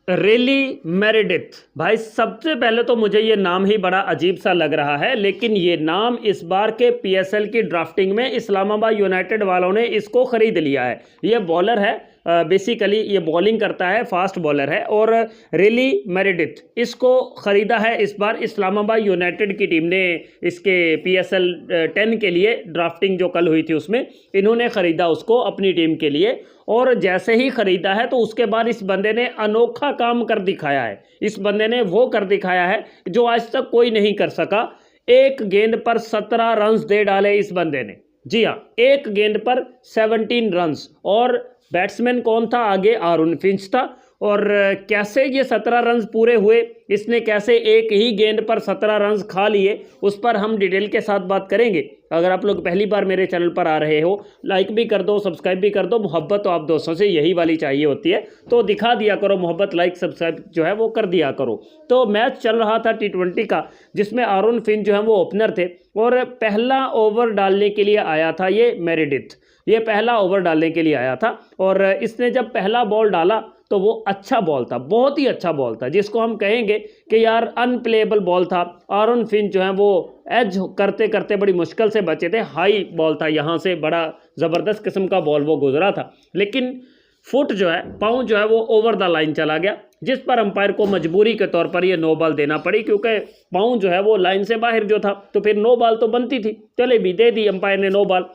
रेली Meredith. भाई सबसे पहले तो मुझे ये नाम ही बड़ा अजीब सा लग रहा है, लेकिन ये नाम इस बार के पीएसएल की ड्राफ्टिंग में इस्लामाबाद यूनाइटेड वालों ने इसको खरीद लिया है। ये बॉलर है, बेसिकली ये बॉलिंग करता है, फास्ट बॉलर है। और रेली मेरेडिथ इसको ख़रीदा है इस बार इस्लामाबाद यूनाइटेड की टीम ने। इसके पीएसएल 10 के लिए ड्राफ्टिंग जो कल हुई थी उसमें इन्होंने ख़रीदा उसको अपनी टीम के लिए। और जैसे ही ख़रीदा है तो उसके बाद इस बंदे ने अनोखा काम कर दिखाया है। इस बंदे ने वो कर दिखाया है जो आज तक कोई नहीं कर सका। एक गेंद पर 17 रन्स दे डाले इस बंदे ने। जी हाँ, एक गेंद पर 17 रन्स। और बैट्समैन कौन था आगे? आरुण फिंच था। और कैसे ये 17 रन्स पूरे हुए, इसने कैसे एक ही गेंद पर 17 रन्स खा लिए, उस पर हम डिटेल के साथ बात करेंगे। अगर आप लोग पहली बार मेरे चैनल पर आ रहे हो, लाइक भी कर दो, सब्सक्राइब भी कर दो। मोहब्बत तो आप दोस्तों से यही वाली चाहिए होती है, तो दिखा दिया करो मोहब्बत, लाइक सब्सक्राइब जो है वो कर दिया करो। तो मैच चल रहा था T20 का, जिसमें आरुण फिंच जो है वो ओपनर थे और पहला ओवर डालने के लिए आया था ये मेरेडिथ। ये पहला ओवर डालने के लिए आया था और इसने जब पहला बॉल डाला तो वो अच्छा बॉल था, बहुत ही अच्छा बॉल था, जिसको हम कहेंगे कि यार अनप्लेएबल बॉल था। आरुण फिंच जो है वो एज करते करते बड़ी मुश्किल से बचे थे। हाई बॉल था, यहाँ से बड़ा ज़बरदस्त किस्म का बॉल वो गुजरा था, लेकिन फुट जो है, पाँव जो है वो ओवर द लाइन चला गया, जिस पर अंपायर को मजबूरी के तौर पर ये नो बॉल देना पड़ी, क्योंकि पाँव जो है वो लाइन से बाहर जो था, तो फिर नो बॉल तो बनती थी। चले भी दे दी अंपायर ने नो बॉल।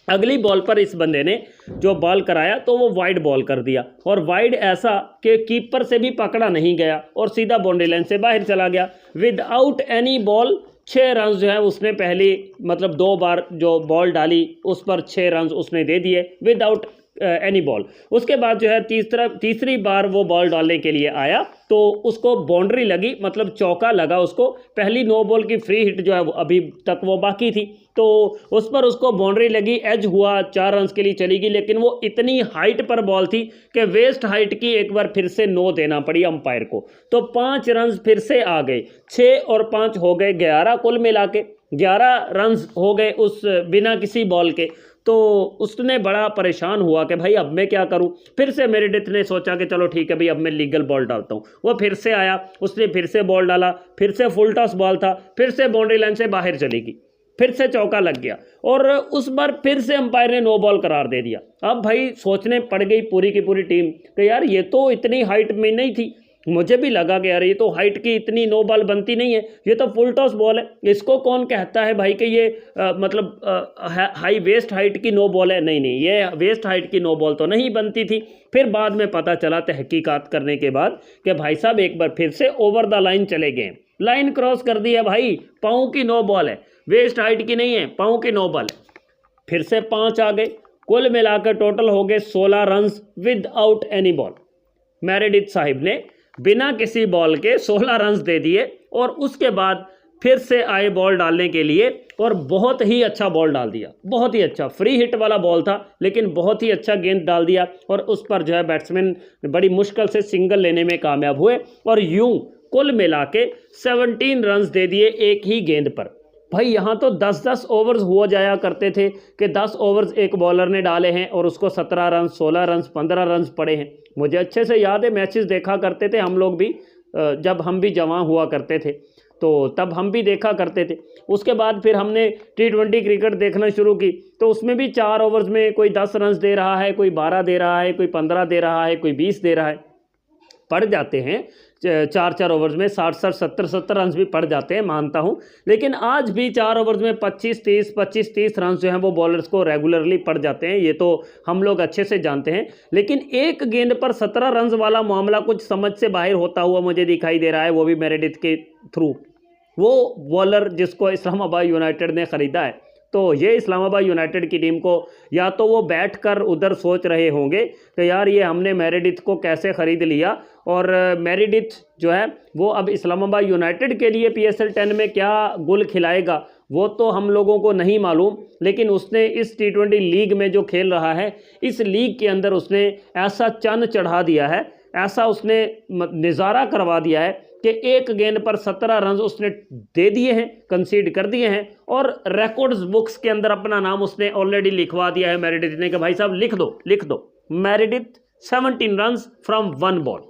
अगली बॉल पर इस बंदे ने जो बॉल कराया तो वो वाइड बॉल कर दिया, और वाइड ऐसा कि कीपर से भी पकड़ा नहीं गया और सीधा बाउंड्री लाइन से बाहर चला गया। विदाउट एनी बॉल 6 रन जो है उसने पहली, मतलब 2 बार जो बॉल डाली उस पर 6 रन उसने दे दिए विदाउट एनी बॉल। उसके बाद जो है तीसरी बार वो बॉल डालने के लिए आया तो उसको बाउंड्री लगी, मतलब चौका लगा उसको। पहली नो बॉल की फ्री हिट जो है वो अभी तक वो बाकी थी, तो उस पर उसको बाउंड्री लगी, एज हुआ, 4 रन के लिए चली गई, लेकिन वो इतनी हाइट पर बॉल थी कि वेस्ट हाइट की एक बार फिर से नो देना पड़ी अंपायर को। तो 5 रन फिर से आ गए, 6 और 5 हो गए 11, कुल मिला के 11 रन हो गए उस बिना किसी बॉल के। तो उसने बड़ा परेशान हुआ कि भाई अब मैं क्या करूं। फिर से मेरेडिथ ने सोचा कि चलो ठीक है भाई, अब मैं लीगल बॉल डालता हूं। वो फिर से आया, उसने फिर से बॉल डाला, फिर से फुल टॉस बॉल था, फिर से बाउंड्री लाइन से बाहर चली गई, फिर से चौका लग गया और उस बार फिर से अंपायर ने नो बॉल करार दे दिया। अब भाई सोचने पड़ गई पूरी की पूरी टीम कि यार ये तो इतनी हाइट में नहीं थी। मुझे भी लगा कि यार ये तो हाइट की इतनी नो बॉल बनती नहीं है, ये तो फुल टॉस बॉल है, इसको कौन कहता है भाई कि ये मतलब हाई वेस्ट हाइट की नो बॉल है। नहीं नहीं, ये वेस्ट हाइट की नो बॉल तो नहीं बनती थी। फिर बाद में पता चला तहकीकात करने के बाद कि भाई साहब एक बार फिर से ओवर द लाइन चले गए, लाइन क्रॉस कर दी है भाई, पाँव की नो बॉल है, वेस्ट हाइट की नहीं है, पाँव की नो बॉल है। फिर से 5 आ गए, कुल मिलाकर टोटल हो गए 16 run without any ball. Meredith Sahib ने बिना किसी बॉल के 16 रन दे दिए और उसके बाद फिर से आए बॉल डालने के लिए और बहुत ही अच्छा बॉल डाल दिया, बहुत ही अच्छा। फ्री हिट वाला बॉल था लेकिन बहुत ही अच्छा गेंद डाल दिया और उस पर जो है बैट्समैन बड़ी मुश्किल से सिंगल लेने में कामयाब हुए और यूं कुल मिला के 17 रन दे दिए एक ही गेंद पर। भाई यहाँ तो 10-10 ओवर्स हुआ जाया करते थे कि 10 ओवर्स एक बॉलर ने डाले हैं और उसको 17 रन, 16 रन, 15 रन पड़े हैं। मुझे अच्छे से याद है, मैचेस देखा करते थे हम लोग भी, जब हम भी जवान हुआ करते थे तो तब हम भी देखा करते थे। उसके बाद फिर हमने T20 क्रिकेट देखना शुरू की, तो उसमें भी 4 ओवर्स में कोई 10 रन दे रहा है, कोई 12 दे रहा है, कोई 15 दे रहा है, कोई 20 दे रहा है। पड़ जाते हैं 4-4 ओवर्स में 60-60, 70-70 रन भी पड़ जाते हैं, मानता हूं, लेकिन आज भी 4 ओवर्स में 25-30 रन जो हैं वो बॉलर्स को रेगुलरली पड़ जाते हैं, ये तो हम लोग अच्छे से जानते हैं। लेकिन एक गेंद पर 17 रन वाला मामला कुछ समझ से बाहर होता हुआ मुझे दिखाई दे रहा है, वो भी मेरेडिथ के थ्रू। वो बॉलर जिसको इस्लामाबाद यूनाइटेड ने ख़रीदा है, तो ये इस्लामाबाद यूनाइटेड की टीम को या तो वो बैठकर उधर सोच रहे होंगे कि यार ये हमने मेरेडिथ को कैसे ख़रीद लिया, और मेरेडिथ जो है वो अब इस्लामाबाद यूनाइटेड के लिए PSL 10 में क्या गुल खिलाएगा वो तो हम लोगों को नहीं मालूम। लेकिन उसने इस T20 लीग में जो खेल रहा है, इस लीग के अंदर उसने ऐसा चन्न चढ़ा दिया है, ऐसा उसने नज़ारा करवा दिया है कि एक गेंद पर 17 रन उसने दे दिए हैं, कंसीड कर दिए हैं, और रिकॉर्ड्स बुक्स के अंदर अपना नाम उसने ऑलरेडी लिखवा दिया है मेरेडिथ ने कि भाई साहब लिख दो, मेरेडिथ 17 रन फ्रॉम 1 बॉल।